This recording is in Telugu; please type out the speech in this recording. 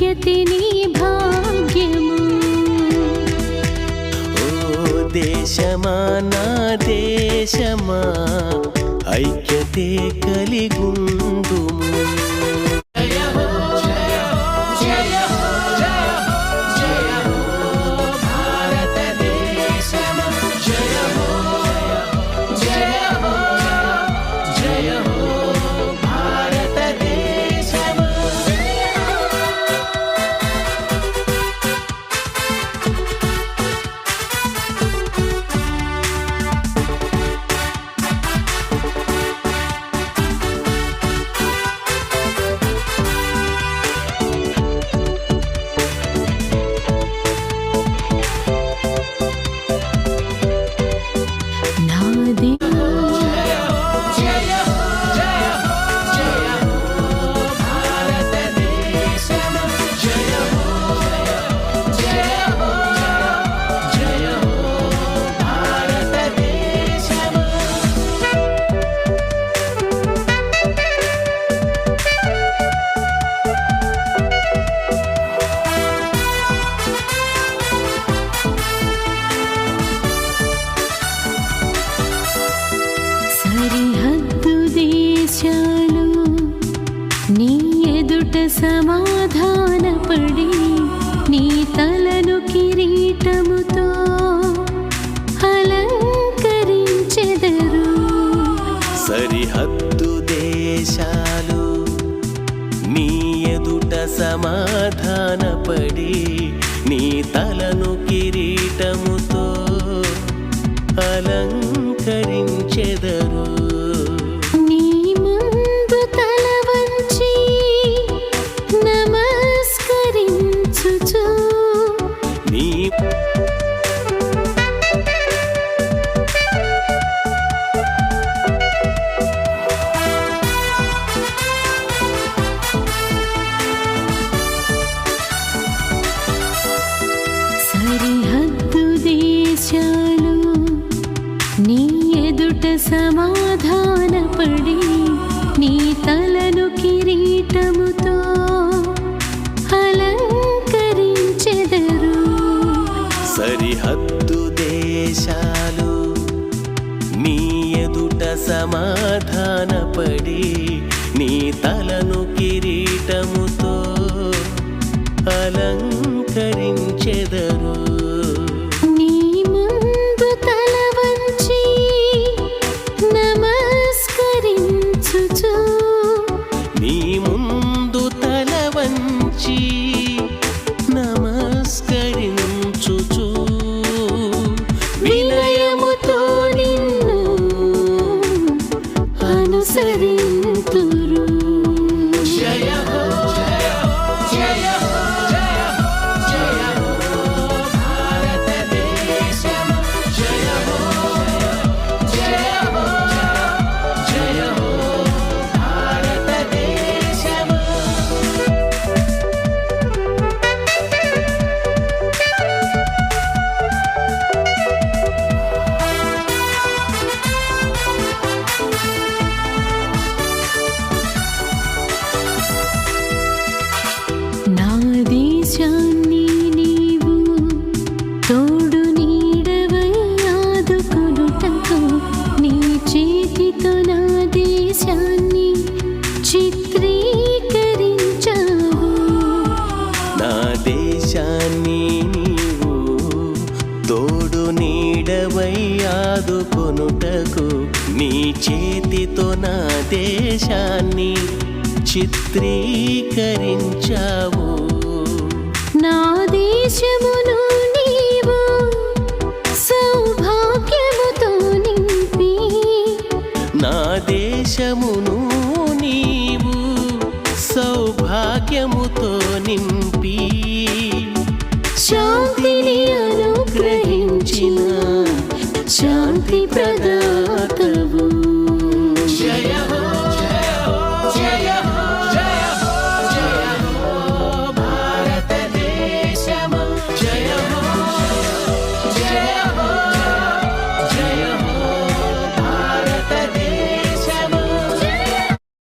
ఐక్యతే నీ భాగ్యము. ఓ దేశమా నా దేశమా ఐక్యతే కలిగుందుము. సరిహద్దు దేశాలు నీ ఎదుట సమాధానపడి నీ తలను కిరీటముతో అలంకరించెదరు. సరిహద్దు దేశాలు నీ ఎదుట సమాధానపడి నీ తలను కిరీటముతో అలంకరించెదరు. నీ ముందు తల వంచి నమస్కరించుచు నీ సరిహద్దు దేశాలు నీ ఎదుట సమాధానపడి నీ తలను కిరీటముతో అలంకరించెదరు. సరిహద్దు దేశాలు నీ ఎదుట సమాధానపడి నీ తలను కిరీటముతో అలంకరించెదరు. నీ ముందు తల వంచి నమస్కరించుచు నీ ముందు తల వంచి నమస్కరించుచు వినయముతో నిన్ను అనుసరింతురు. జయ హో జయ హో జయ హో జయ హో జయ హో భారతదేశం. జయ హో జయ హో జయ హో భారతదేశం. నా దేశాన్ని నీవు తోడు నీడవై ఆదుకొనుటకు నీ చేతితో నా దేశాన్ని చిత్రీకరించావు. నా దేశాన్ని నీవు తోడు నీడవై ఆదుకొనుటకు నీ చేతితో నా దేశాన్ని చిత్రీకరించావు. నా దేశమును నీవు సౌభాగ్యముతో నింపి నా దేశమును నీవు సౌభాగ్యముతో నింపి శాంతిని అనుగ్రహించిన శాంతి ప్రదాత